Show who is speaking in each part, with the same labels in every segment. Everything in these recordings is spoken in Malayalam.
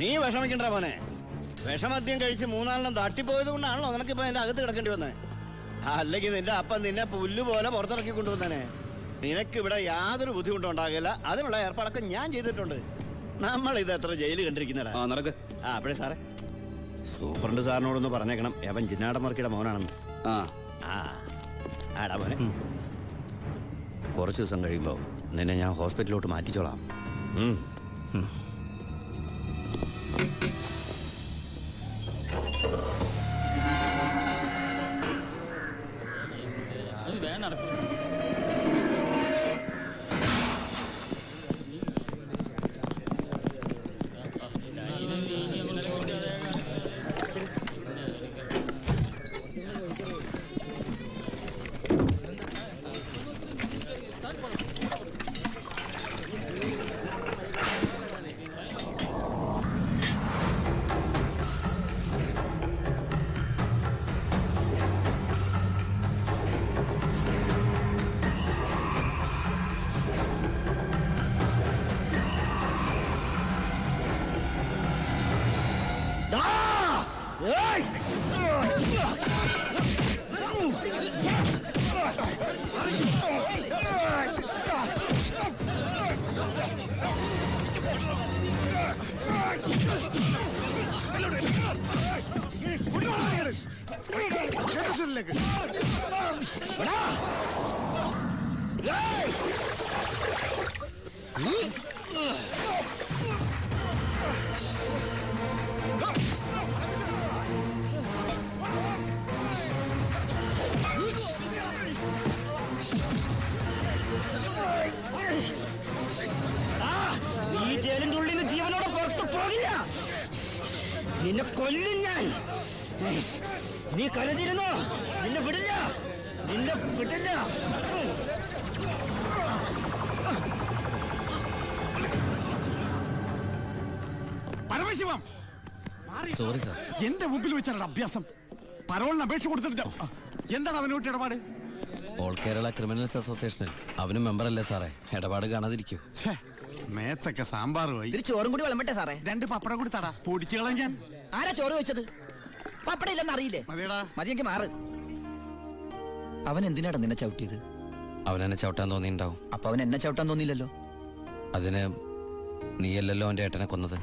Speaker 1: നീ വിഷമിക്കണ്ട മോനെ. വിഷമദ്യം കഴിച്ച് 3-4 തട്ടിപ്പോയത് കൊണ്ടാണല്ലോ നിനക്കിപ്പോ എന്റെ അകത്ത് കിടക്കേണ്ടി വന്നേ. അല്ലെങ്കിൽ നിന്റെ അപ്പൻ നിന്നെ പുല്ലുപോലെ പുറത്തിറക്കി കൊണ്ടുവന്നേനെ. നിനക്കിവിടെ യാതൊരു ബുദ്ധിമുട്ടും ഉണ്ടാകില്ല. അതിനുള്ള ഏർപ്പാടൊക്കെ ഞാൻ ചെയ്തിട്ടുണ്ട്. നമ്മൾ ഇത് എത്ര ജയില് കണ്ടിരിക്കുന്നടാ. അപ്പഴേ സാറേ, സൂപ്രണ്ട് സാറിനോടൊന്ന് പറഞ്ഞേക്കണം അവൻ ജിന്നാടമർക്കിയുടെ മോനാണെന്ന്. ആടാ മോനെ, കുറച്ച് ദിവസം കഴിയുമ്പോ നിന്നെ ഞാൻ ഹോസ്പിറ്റലിലോട്ട് മാറ്റിച്ചോളാം. ഈ ജയിലിന്റെ ഉള്ളിൽ നിന്ന് ജീവനോടെ പുറത്തു പോകില്ല. നിന്നെ കൊല്ലും ഞാൻ. നീ കരുതിയിരുന്നോ? നിന്നെ വിടില്ല, നിന്നെ വിടില്ല.
Speaker 2: Paramasivam,
Speaker 3: sorry sir.
Speaker 2: എന്റെ മുമ്പിൽ വെച്ചാണ് അഭ്യാസം. പരോളിന് അപേക്ഷ കൊടുത്തിട്ട് എന്താണ് അവനോട്ട് ഇടപാട്?
Speaker 3: ഓൾ കേരള ക്രിമിനൽസ് അസോസിയേഷനിൽ അവനും മെമ്പറല്ലേ സാറേ. ഇടപാട് കാണാതിരിക്കൂ.
Speaker 2: മേത്തൊക്കെ സാമ്പാറുമായി.
Speaker 4: ചോറും കൂടി വിളമ്പട്ടെ സാറേ?
Speaker 2: 2 പപ്പടം കൂടി തടാ, പൊടിച്ചു കളഞ്ഞാൻ.
Speaker 4: ആരാ ചോറ് വെച്ചത്? പപ്പടം ഇല്ലെന്ന് അറിയില്ലേ? മതിയെങ്കിൽ മാറ്. അവൻ എന്തിനാടാ നിന്നെ ചവിട്ടിയത്?
Speaker 3: അവനെന്നെ ചവിട്ടാൻ തോന്നിണ്ടാവും.
Speaker 4: അപ്പൊ അവൻ എന്നെ ചവിട്ടാൻ തോന്നിയില്ലല്ലോ.
Speaker 3: അതിന് നീയല്ലല്ലോ അവന്റെ ഏട്ടനെ കൊന്നത്.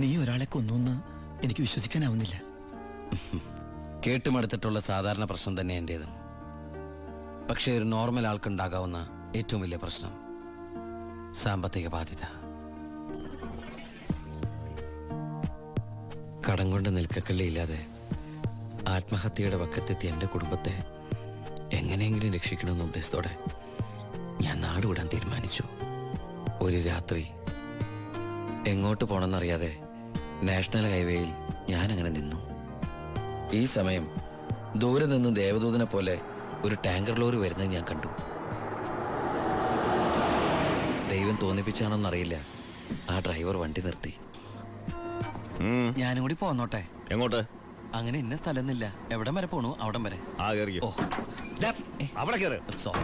Speaker 4: നീ ഒരാളെ കൊന്നു എനിക്ക് വിശ്വസിക്കാനാവുന്നില്ല.
Speaker 3: കേട്ടുമടുത്തിട്ടുള്ള സാധാരണ പ്രശ്നം തന്നെ എന്റേതും. പക്ഷേ ഒരു നോർമൽ ആൾക്കുണ്ടാകാവുന്ന ഏറ്റവും വലിയ പ്രശ്നം സാമ്പത്തിക ബാധ്യത. കടം കൊണ്ട് നിൽക്കക്കള്ളിയില്ലാതെ ആത്മഹത്യയുടെ വക്കത്തെത്തി എന്റെ കുടുംബത്തെ എങ്ങനെയെങ്കിലും രക്ഷിക്കണമെന്ന ഉദ്ദേശത്തോടെ ഞാൻ നാടുവിടാൻ തീരുമാനിച്ചു. ഒരു രാത്രി എങ്ങോട്ട് പോണെന്നറിയാതെ നാഷണൽ ഹൈവേയിൽ ഞാനങ്ങനെ നിന്നു. ഈ സമയം ദൂരെ നിന്ന് ദേവദൂതനെ പോലെ ഒരു ടാങ്കർ ലോറി വരുന്നത് ഞാൻ കണ്ടു. ദൈവം തോന്നിപ്പിച്ചാണോന്നറിയില്ല, ആ ഡ്രൈവർ വണ്ടി നിർത്തി. ഞാനും കൂടി പോന്നോട്ടെ?
Speaker 1: എങ്ങോട്ട്?
Speaker 3: അങ്ങനെ ഇന്ന സ്ഥലന്നില്ല, എവിടം വരെ പോണു അവിടം വരെ.
Speaker 1: ഓ, അവിടെ കയറ്.
Speaker 3: സോറി.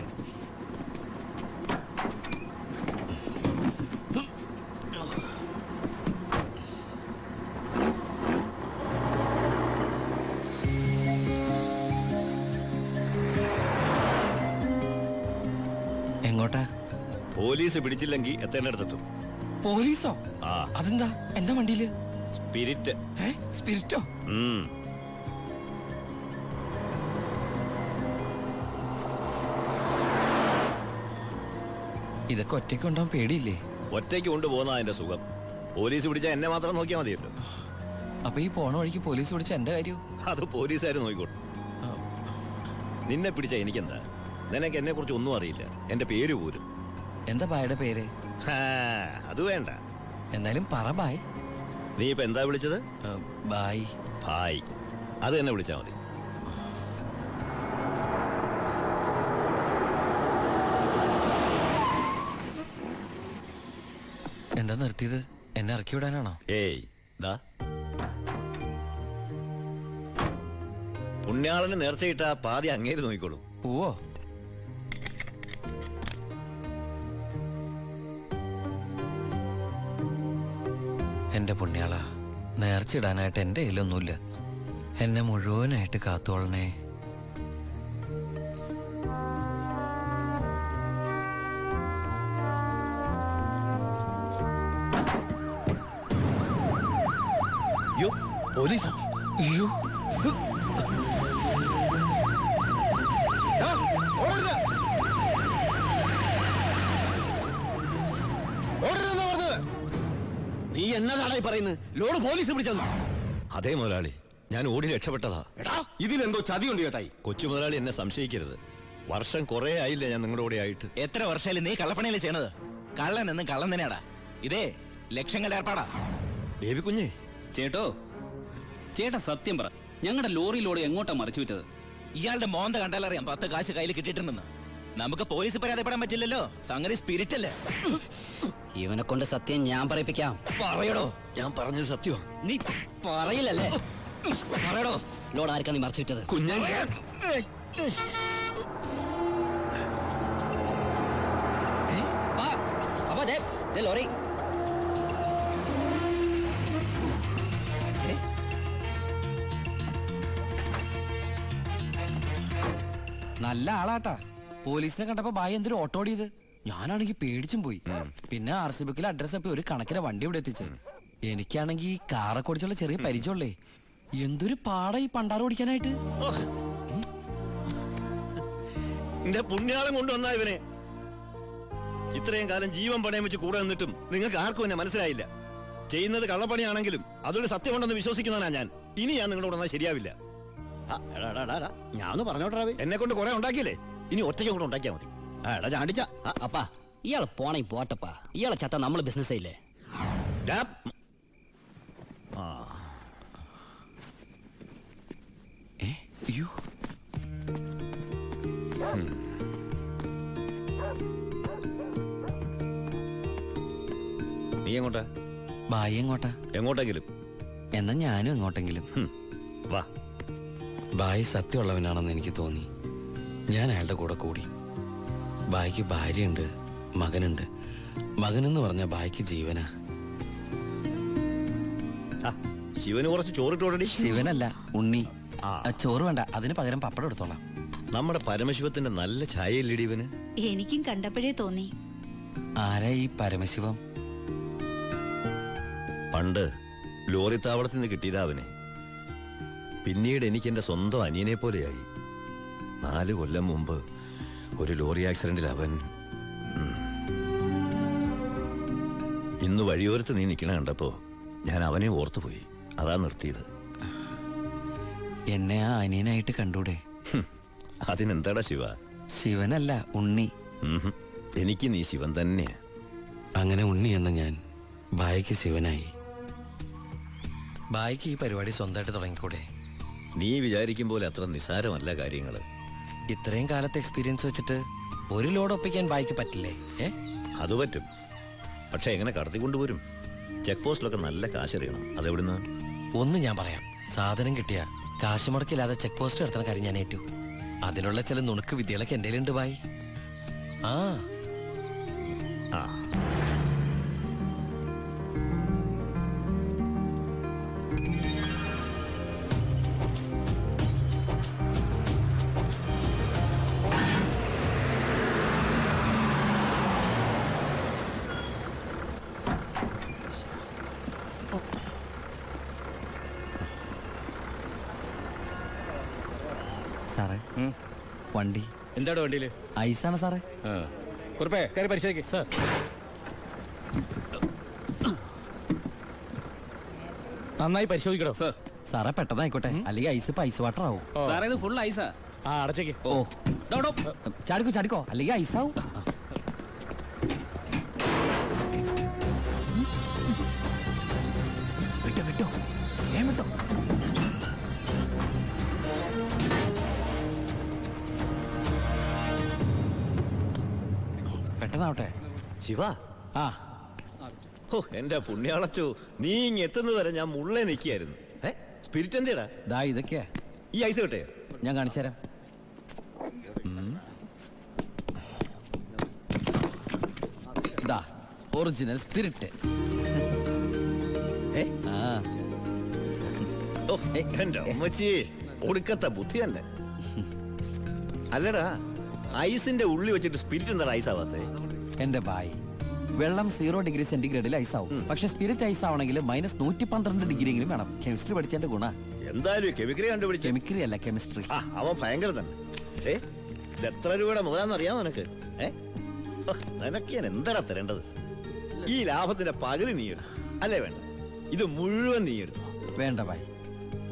Speaker 3: എങ്ങോട്ടാ?
Speaker 1: പോലീസ് പിടിച്ചില്ലെങ്കിൽ എത്തേണ്ടടുത്തെത്തും.
Speaker 3: പോലീസോ? അതെന്താ എന്റെ വണ്ടിയില്?
Speaker 1: സ്പിരിറ്റ്.
Speaker 3: സ്പിരിറ്റോ? ഇതൊക്കെ ഒറ്റയ്ക്ക് ഉണ്ടാവാൻ പേടിയില്ലേ?
Speaker 1: ഒറ്റയ്ക്ക് കൊണ്ടുപോകുന്ന അതിന്റെ സുഖം. പോലീസ് പിടിച്ചാൽ എന്നെ മാത്രം നോക്കിയാൽ മതിയല്ലോ.
Speaker 3: അപ്പൊ ഈ പോണ വഴിക്ക് പോലീസ് പിടിച്ച എന്റെ കാര്യം?
Speaker 1: അത് പോലീസുകാർ നോക്കിക്കോട്ടെ. നിന്നെ പിടിച്ച എനിക്കെന്താ? നിനക്ക് എന്നെ കുറിച്ച് ഒന്നും അറിയില്ല, എന്റെ പേര് പോലും.
Speaker 3: എന്താ ബായുടെ പേര്?
Speaker 1: അത് വേണ്ട.
Speaker 3: എന്നാലും പറ ബായ്.
Speaker 1: നീ ഇപ്പൊ എന്താ വിളിച്ചത്?
Speaker 3: ബായ്.
Speaker 1: ബായ്, അത് തന്നെ വിളിച്ചാ മതി.
Speaker 3: എന്താ നിർത്തിയത്? എന്നെ ഇറക്കി വിടാനാണോ?
Speaker 1: ഏയ്, ദാ പുണ്യാളന് നേർച്ചയിട്ട പാതി അങ്ങേര് നോക്കിക്കോളൂ.
Speaker 3: ഓ, എന്റെ പുണ്യാള, നേർച്ചിടാനായിട്ട് എന്റെ കയ്യിലൊന്നുമില്ല. എന്നെ മുഴുവനായിട്ട് കാത്തോളണേ.
Speaker 1: പോലീസ്
Speaker 3: അയ്യോ,
Speaker 1: നീ എന്നതാടായി പറയുന്നത്? ലോഡ് പോലീസ് പിടിച്ചെന്നു.
Speaker 5: അതേ മുതലാളി, ഞാൻ ഓടി രക്ഷപ്പെട്ടതാ.
Speaker 2: ഇതിലെന്തോ ചതിയുണ്ട് ചേട്ടായി.
Speaker 5: കൊച്ചു മുതലാളി എന്നെ സംശയിക്കരുത്. വർഷം കുറെ ആയില്ലേ ഞാൻ നിങ്ങളുടെ കൂടെ ആയിട്ട്.
Speaker 4: എത്ര വർഷമായാലും നീ കള്ളപ്പണിയല്ലേ ചെയ്യണത്? കള്ളൻ എന്നും കള്ളൻ തന്നെയാടാ. ഇതേ ലക്ഷങ്ങളുടെ ഏർപ്പാടാ.
Speaker 5: ബേബി കുഞ്ഞേ,
Speaker 6: ചേട്ടാ സത്യം പറ, ഞങ്ങളുടെ ലോറിയിലൂടെ എങ്ങോട്ടാ മറിച്ചു വിറ്റത്?
Speaker 4: ഇയാളുടെ മോന്ത കണ്ടാലറിയാം 10 കാശ് കയ്യിൽ കിട്ടിയിട്ടുണ്ടെന്ന്. നമുക്ക് പോലീസ് പരാതിപ്പെടാൻ പറ്റില്ലല്ലോ, സംഗതി സ്പിരിറ്റ് അല്ലേ.
Speaker 7: ഇവനെ കൊണ്ട് സത്യം ഞാൻ പറയിപ്പിക്കാം.
Speaker 4: പറയടോ.
Speaker 5: ഞാൻ പറഞ്ഞത് സത്യമാ.
Speaker 7: നീ പറയില്ലല്ലേ?
Speaker 4: പറയടോ.
Speaker 7: ലോഡ് ആർക്കാ നീ മറിച്ചു വിറ്റത്?
Speaker 5: കുഞ്ഞൻ
Speaker 7: ലോറി
Speaker 3: നല്ല ആളാട്ടാ. പോലീസിനെ കണ്ടപ്പോ ബായി എന്തൊരു ഓട്ടോ ഓടിയത്. ഞാനാണെങ്കി പേടിച്ചും പോയി. പിന്നെ RC ബുക്കിൽ അഡ്രസ് അപ്പൊ ഒരു കണക്കിന് വണ്ടി ഇവിടെ എത്തിച്ചു. എനിക്കാണെങ്കി കാറൊക്കെ ഓടിച്ചുള്ള ചെറിയ പരിചയമുള്ളേ. എന്തൊരു പാടാ ഈ പണ്ടാറ് ഓടിക്കാനായിട്ട്.
Speaker 5: എന്റെ പുണ്യാളം കൊണ്ടുവന്നാ ഇവനെ. ഇത്രയും കാലം ജീവൻ പണയം വെച്ച് കൂടെ നിന്നിട്ടും നിങ്ങൾക്ക് ആർക്കും എന്നെ മനസ്സിലായില്ല. ചെയ്യുന്നത് കള്ളപ്പണിയാണെങ്കിലും അതൊരു സത്യമുണ്ടെന്ന് വിശ്വസിക്കുന്നവനാ ഞാൻ. ഇനി ഞാൻ നിങ്ങളോട് വന്നാൽ ശരിയാവില്ല.
Speaker 1: ഞാൻ പറഞ്ഞോട്ടെ.
Speaker 5: എന്നെ കൊണ്ട് കുറെ ഉണ്ടാക്കിയില്ലേ, ഇനി ഒറ്റയ്ക്ക് കൊണ്ട് ഉണ്ടാക്കിയാ മതി.
Speaker 1: എടാ ചാണ്ടിച്ച.
Speaker 7: അപ്പാ ഇയാള് പോണേ പോട്ടപ്പാ. ഇയാളെ ചത്ത നമ്മള് ബിസിനസ് ചെയ്യില്ലേ?
Speaker 3: അയ്യോ,
Speaker 5: നീ എങ്ങോട്ടാ?
Speaker 3: ബായി എങ്ങോട്ടാ?
Speaker 5: എങ്ങോട്ടെങ്കിലും.
Speaker 3: എന്നാ ഞാനും എങ്ങോട്ടെങ്കിലും.
Speaker 5: വാ.
Speaker 3: ബായി സത്യമുള്ളവനാണെന്ന് എനിക്ക് തോന്നി. ഞാൻ അയാളുടെ കൂടെ കൂടി. ബായിക്ക് ഭാര്യയുണ്ട്, മകനുണ്ട്. മകനെന്ന് പറഞ്ഞ ബായിക്ക് ജീവനാ.
Speaker 5: ശിവന് കുറച്ച് ചോറിട്ടോടടി.
Speaker 3: ശിവനല്ല, ഉണ്ണി. ചോറ് വേണ്ട, അതിന് പകരം പപ്പടം എടുത്തോളാം.
Speaker 5: നമ്മുടെ പരമശിവത്തിന്റെ നല്ല ഛായയില്ലടി ഇവന്.
Speaker 8: എനിക്കും കണ്ടപ്പോഴേ തോന്നി.
Speaker 3: ആരാ ഈ പരമശിവം?
Speaker 5: പണ്ട് ലോറി താവളത്തിൽ നിന്ന് കിട്ടിയതാ അവനെ. പിന്നീട് എനിക്ക് എന്റെ സ്വന്തം അനിയനെ പോലെയായി. 4 കൊല്ലം മുമ്പ് ഒരു ലോറി ആക്സിഡന്റിൽ അവൻ. ഇന്ന് വഴിയോരത്ത് നീ നിൽക്കണ കണ്ടപ്പോ ഞാൻ അവനെ ഓർത്തുപോയി. അതാ നിർത്തിയത്.
Speaker 3: എന്നെ ആ അനിയനായിട്ട് കണ്ടൂടെ?
Speaker 5: അതിനെന്താടാ ശിവ?
Speaker 3: ശിവനല്ല, ഉണ്ണി.
Speaker 5: എനിക്ക് നീ ശിവൻ തന്നെയാ.
Speaker 3: അങ്ങനെ ഉണ്ണി എന്ന ഞാൻ ബായിക്ക് ശിവനായി. ബായിക്ക് ഈ പരിപാടി സ്വന്തമായിട്ട് തുടങ്ങിക്കൂടെ?
Speaker 5: നീ വിചാരിക്കും പോലെ അത്ര നിസ്സാരമല്ല കാര്യങ്ങള്.
Speaker 3: ഇത്രയും കാലത്തെ എക്സ്പീരിയൻസ് വെച്ചിട്ട് ഒരു ലോഡ് ഒപ്പിക്കാൻ ബായിക്ക് പറ്റില്ലേ?
Speaker 5: അത് പറ്റും. പക്ഷെ എങ്ങനെ കടത്തിക്കൊണ്ടുപോരും? ചെക്ക് പോസ്റ്റിലൊക്കെ നല്ല കാശറിയണം. അതെവിടുന്ന്?
Speaker 3: ഒന്ന് ഞാൻ പറയാം. സാധനം കിട്ടിയ കാശ് മുടക്കില്ലാതെ ചെക്ക് പോസ്റ്റ് എടുത്തണ കാര്യം ഞാൻ ഏറ്റു. അതിനുള്ള ചില നുണുക്ക് വിദ്യകളൊക്കെ എന്റെ ഉണ്ട് ബായി. ആ സാറേ, വണ്ടി
Speaker 2: എന്താടോ വണ്ടിയില്?
Speaker 3: ഐസാണ് സാറേ.
Speaker 2: കുറുപ്പേ കയറി പരിശോധിക്കും. സാർ നന്നായി പരിശോധിക്കണോ? സാർ
Speaker 3: സാറേ പെട്ടെന്നായിക്കോട്ടെ, അല്ലെങ്കിൽ ഐസ് ഐസ് വാട്ടർ ആവും.
Speaker 6: സാറേ ഇത് ഫുൾ ഐസാ.
Speaker 2: ആ അടച്ചേക്ക്.
Speaker 3: ഓ ചാടിക്കോ ചാടിക്കോ, അല്ലെങ്കിൽ ഐസാവും. വിട്ടോ വിട്ടോ, വിട്ടോ. പെട്ടെന്നാവട്ടെ.
Speaker 5: ശിവ.
Speaker 3: ആ
Speaker 5: ഓ എന്റെ പുണ്യാളച്ചോ, നീ ഇങ്ങ് എത്തുന്നത് വരെ ഞാൻ മുള്ളേ നിൽക്കിയായിരുന്നു. സ്പിരിറ്റ് എന്തേടാ?
Speaker 3: ദാ ഇതൊക്കെയാ.
Speaker 5: ഈ ഐസ് കിട്ടേ?
Speaker 3: ഞാൻ കാണിച്ചു തരാം. ദാ ഒറിജിനൽ സ്പിരിറ്റ്. ആ
Speaker 5: ഓ, എന്റെ അമ്മച്ചി ഒടുക്കത്തെ ബുദ്ധി തന്നെ. അല്ലടാ, ഐസിന്റെ ഉള്ളി വെച്ചിട്ട് സ്പിരിറ്റ് എന്താ ഐസ് ആവാത്തേ?
Speaker 3: എന്റെ ബായ്, വെള്ളം 0 ഡിഗ്രി സെന്റിഗ്രേഡിൽ ഐസാവും. പക്ഷെ സ്പിരിറ്റ് ഐസ് ആവണമെങ്കിൽ -112 ഡിഗ്രിയെങ്കിലും വേണം. കെമിസ്ട്രി പഠിച്ചതിന്റെ ഗുണ.
Speaker 5: എന്തായാലും കെമിക്കറി കണ്ടുപിടിച്ചു.
Speaker 3: കെമിക്കറി അല്ല, കെമിസ്ട്രി.
Speaker 5: ആ, അവൻ ഭയങ്കര തന്നെ. ഇത് എത്ര രൂപയുടെ മുതലാന്ന് അറിയാമോ നിനക്ക്? നിനക്ക് ഞാൻ എന്താടാ തരേണ്ടത്? ഈ ലാഭത്തിന്റെ പകുതി നീ എടുത്തു അല്ലേ? വേണ്ട, ഇത് മുഴുവൻ നീ എടുത്തു.
Speaker 3: വേണ്ട ബായ്.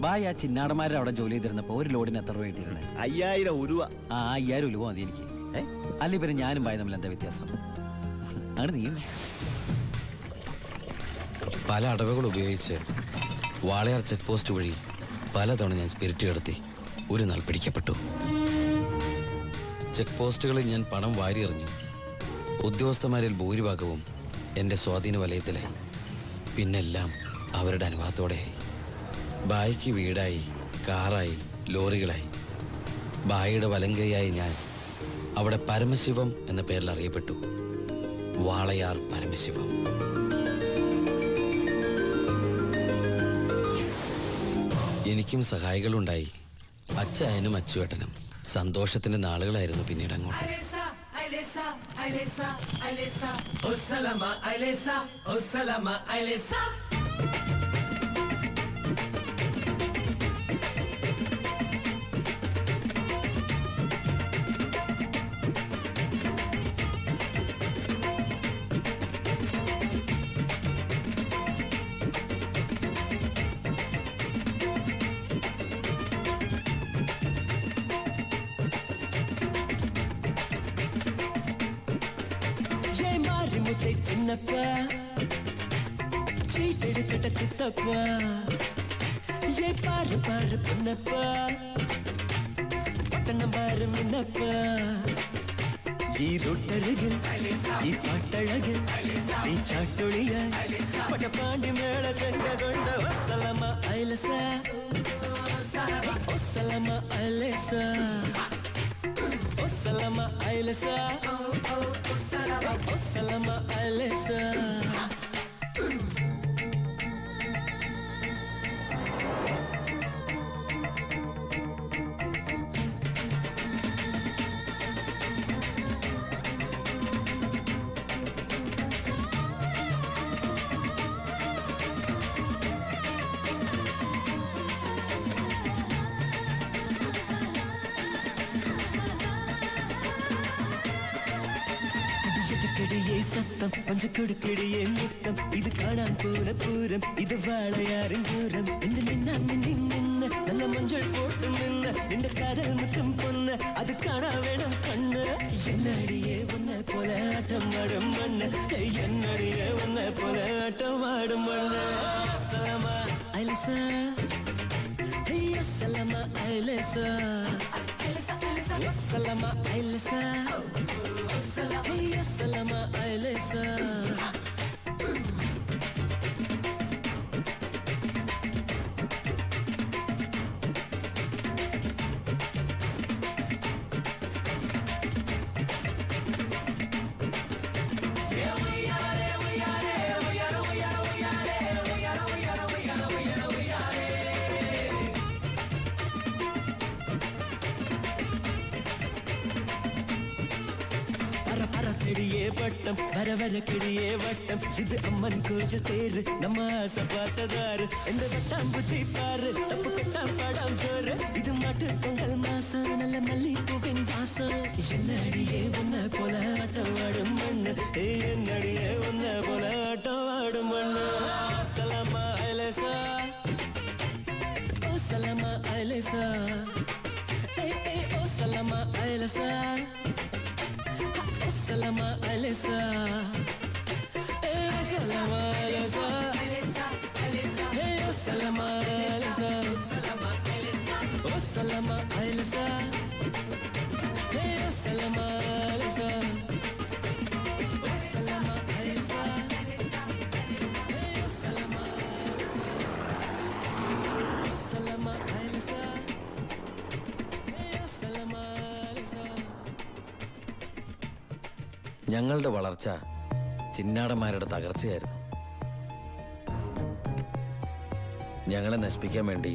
Speaker 3: ബായ്, ആ ചിന്നാടന്മാരെ അവിടെ ജോലി ചെയ്തിരുന്നപ്പോ ഒരു ലോഡിന് എത്ര രൂപ കിട്ടിയിരുന്നേ?
Speaker 5: 5000 ഉരുവ.
Speaker 3: ആ 5000 ഉലുവ മതി എനിക്ക്. അല്ല, ഇവര് ഞാനും ബായ് തമ്മിൽ എന്താ വ്യത്യാസം? അങ്ങനെ നീ പല അടവുകൾ ഉപയോഗിച്ച് വാളയാർ ചെക്ക് പോസ്റ്റ് വഴി പലതവണ ഞാൻ സ്പിരിറ്റ് കടത്തി. ഒരു നാൾ പിടിക്കപ്പെട്ടു. ചെക്ക് പോസ്റ്റുകളിൽ ഞാൻ പണം വാരിയെറിഞ്ഞു. ഉദ്യോഗസ്ഥന്മാരിൽ ഭൂരിഭാഗവും എന്റെ സ്വാധീന വലയത്തിലായി. പിന്നെല്ലാം അവരുടെ അനുവാദത്തോടെയായി. ബായിക്ക് വീടായി, കാറായി, ലോറികളായി. ബായിയുടെ വലങ്കയായി ഞാൻ അവിടെ പരമശിവം എന്ന പേരിൽ അറിയപ്പെട്ടു. വാളയാർ പരമശിവം. എനിക്കും സഹായികളുണ്ടായി. അച്ചായനും അച്ചുവേട്ടനും. സന്തോഷത്തിന്റെ നാളുകളായിരുന്നു പിന്നീട് അങ്ങോട്ട്.
Speaker 9: చిన్నప్ప చీటెడుకట చిత్తప్ప ఏ పారు పారు పొన్నప్ప పట్టణం పారు మిన్నప్ప ഈ റൊട്ടഴകിൽ ഈ പാട്ടഴകിൽ ഈ ചാട്ടൊളിയ പടപ്പാണ്ടി മേള ചെണ്ട കൊണ്ട ഒസലമ ഐലസ ഒസലമ ഐലസ ഒസലമ ഐലസ ഒസലമ ഐലസ കിടിയേ സത്തം പഞ്ചക്കൊടുക്കിടിയേ മുത്തം ഇത് കാണാൻ പോല പൂരം ഇത് വാളയാറിൻ പൂരം എന്റെ നിന്ന നിന്ന നല്ല മഞ്ചൾ പോട്ട് നിന്ന് എന്റെ കരൽ മുറ്റം പൊന്ന് അത് കാണാൻ വേണം കണ്ണ് എന്നടിയെ ഒന്നെ പോലെ ആട്ടം ആടും മണ്ണ് എന്നടിയെ ഒന്നെ പോലെ ആട്ടം ആടും മണ്ണ് സലമ ഐലസ സലമ ഐലസ സലമ ഐലസ Salama Ailesa കിടിയേ വട്ടം വര വര കിടിയേ വട്ടം ഇത് അമ്മൻ കോഴ തേര് നമ്മ ആസപാത്തതാറ് എന്റെ വട്ടാം പുച്ചിപ്പാറ് തപ്പ് കെട്ടാം പാടാം ചോറ് ഇത് മാട്ട് പൊങ്കൽ മാസം നല്ല മല്ലിപ്പൂവിൻ വാസം എന്നടിയെ ഒന്ന പോലെ ആട്ടവാടും മണ്ണ് എന്നടിയെ ഒന്ന പോലെ ആട്ടവാടും മണ്ണ് സലമ ഐലസ ഓ സലമ ഐലസ ഓ Salama ഐലസ Salama Ailesa Salama Ailesa Hey Salama Ailesa Oh Salama Ailesa Hey Salama Ailesa Oh Salama Ailesa Hey Salama Salama Ailesa Hey Salama Ailesa
Speaker 3: ഞങ്ങളുടെ വളർച്ച ചിന്നാടന്മാരുടെ തകർച്ചയായിരുന്നു. ഞങ്ങളെ നശിപ്പിക്കാൻ വേണ്ടി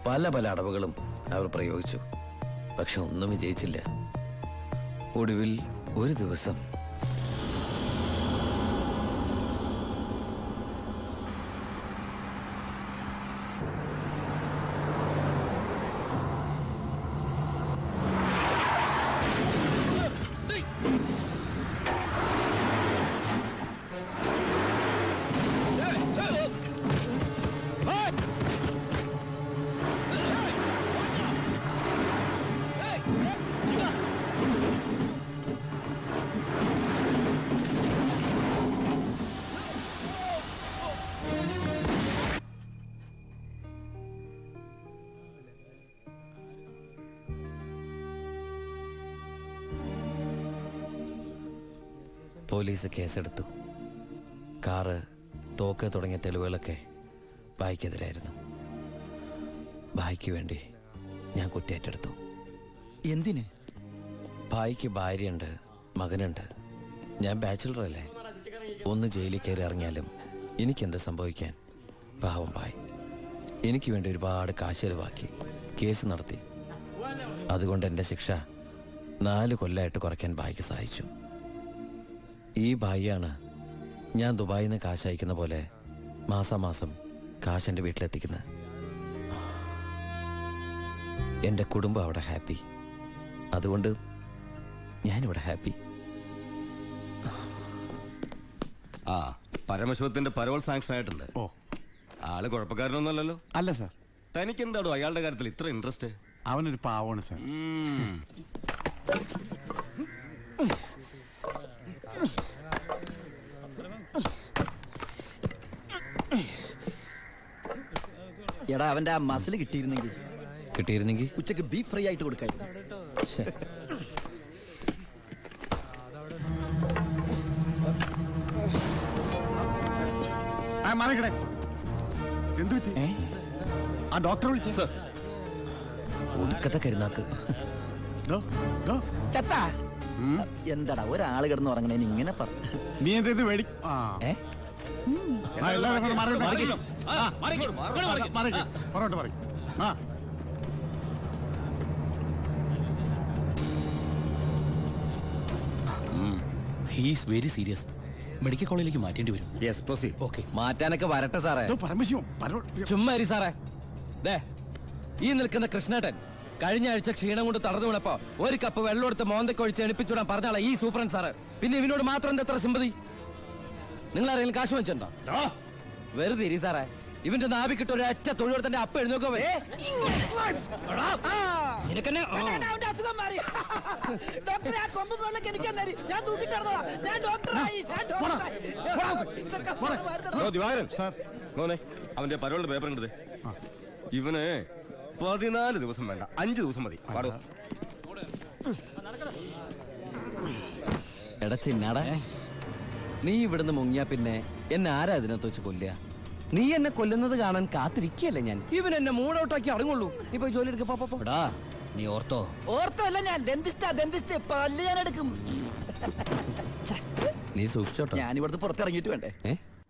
Speaker 3: പല പല അടവുകളും അവർ പ്രയോഗിച്ചു. പക്ഷെ ഒന്നും വിജയിച്ചില്ല. ഒടുവിൽ ഒരു ദിവസം പോലീസ് കേസെടുത്തു. കാറ്, തോക്ക് തുടങ്ങിയ തെളിവുകളൊക്കെ ഭായിക്കെതിരായിരുന്നു. ഭായിക്ക് വേണ്ടി ഞാൻ കുറ്റേറ്റെടുത്തു.
Speaker 4: എന്തിന്?
Speaker 3: ഭായിക്ക് ഭാര്യയുണ്ട്, മകനുണ്ട്. ഞാൻ ബാച്ചിലറല്ലേ. ഒന്ന് ജയിലിൽ കയറി ഇറങ്ങിയാലും എനിക്കെന്ത് സംഭവിക്കാൻ? പാവം ഭായ് എനിക്ക് വേണ്ടി ഒരുപാട് കാശ് ചെലവാക്കി കേസ് നടത്തി. അതുകൊണ്ട് എൻ്റെ ശിക്ഷ 4 കൊല്ലമായിട്ട് കുറയ്ക്കാൻ ഭായിക്ക് സഹായിച്ചു. ഈ ഭായിയാണ് ഞാൻ ദുബായിൽ നിന്ന് കാശ് അയക്കുന്ന പോലെ മാസാമാസം കാശ് എൻ്റെ വീട്ടിലെത്തിക്കുന്നത്. എൻ്റെ കുടുംബം അവിടെ ഹാപ്പി. അതുകൊണ്ട് ഞാനിവിടെ ഹാപ്പി.
Speaker 5: ആ പരമശിവത്തിന്റെ പരോൾ സാങ്ഷൻ ആയിട്ടുണ്ട്.
Speaker 2: ഓ,
Speaker 5: ആള് കുഴപ്പക്കാരനൊന്നുമല്ലല്ലോ.
Speaker 2: അല്ല സാർ,
Speaker 5: തനിക്ക് എന്താണോ അയാളുടെ കാര്യത്തിൽ ഇത്ര ഇൻട്രസ്റ്റ്?
Speaker 2: അവനൊരു പാവമാണ് സാർ.
Speaker 4: എടാ അവന്റെ ആ മസിൽ
Speaker 3: കിട്ടിയിരുന്നെങ്കിൽ
Speaker 4: ഉച്ചക്ക് ബീഫ് ഫ്രൈ ആയിട്ട് കൊടുക്കായി.
Speaker 2: മാറിക്കടേ. എന്തു പറ്റി? ആ ഡോക്ടറെ വിളിച്ചു സാർ.
Speaker 3: ഒടുക്കത്തെ കരുനാക്ക്.
Speaker 4: ചത്ത എന്താടാ ഒരാള് കിടന്ന് ഉറങ്ങണേന് ഇങ്ങനെ പറഞ്ഞു.
Speaker 2: നീ എന്തേത് വേടി? എല്ലാവരും പുറകോട്ട് പറയും.
Speaker 6: He's very serious. മെഡിക്കൽ കോളേജിലേക്ക് മാറ്റേണ്ടി വരും.
Speaker 5: Yes proceed.
Speaker 6: ഓക്കെ.
Speaker 3: മാറ്റാനൊക്കെ വരട്ടെ സാറേ.
Speaker 2: പരമശിവം പരോൾ.
Speaker 3: ചുമ്മാ ഇരി സാറേ. ദേ ഈ നിൽക്കുന്ന കൃഷ്ണേട്ടൻ കഴിഞ്ഞ ആഴ്ച ക്ഷീണം കൊണ്ട് തളർന്നു വീണപ്പോ 1 കപ്പ് വെള്ളം എടുത്ത് മോന്തക്കൊഴിച്ച് എണിപ്പിച്ചുവിടാൻ പറഞ്ഞാളെ ഈ സൂപ്രൻ സാറ്. പിന്നെ ഇവനോട് മാത്രം എന്താ എത്ര സിമ്പതി? നിങ്ങൾ ആരെങ്കിലും കാശ് വെച്ചിട്ടുണ്ടോ? വെറുതെ ഇരി സാറേ. ഇവന്റെ നാവിക്കിട്ട് ഒരു ഒറ്റ തൊഴിലെടുത്തന്റെ അപ്പ എഴുന്നോക്കോ.
Speaker 5: അവന്റെ പരോളിന്റെ പേപ്പർ കണ്ടത്. ഇവന് 14 ദിവസം വേണ്ട, 5 ദിവസം മതി. പാടോ.
Speaker 3: എടാ ചിന്നാടാ, നീ ഇവിടുന്ന് മുങ്ങിയാ പിന്നെ എന്നെ ആരാ ഇതിനകത്ത് വെച്ച് കൊല്ലുക? നീ എന്നെ കൊല്ലുന്നത് കാണാൻ കാത്തിരിക്കല്ലേ ഞാൻ. ഇവൻ എന്നെ മൂടൗട്ടാക്കി അടങ്ങുള്ളൂ. ഇപ്പൊ ജോലി എടുക്കടാ.
Speaker 7: നീ ഓർത്തോ
Speaker 4: അല്ല ഞാൻ ഡെന്റിസ്റ്റ് പല്ല് ഞാൻ എടുക്കും.
Speaker 3: നീ സൂക്ഷിച്ചോട്ടോ.
Speaker 4: ഞാനിവിടുന്ന് പുറത്തിറങ്ങിയിട്ട് വേണ്ടേ?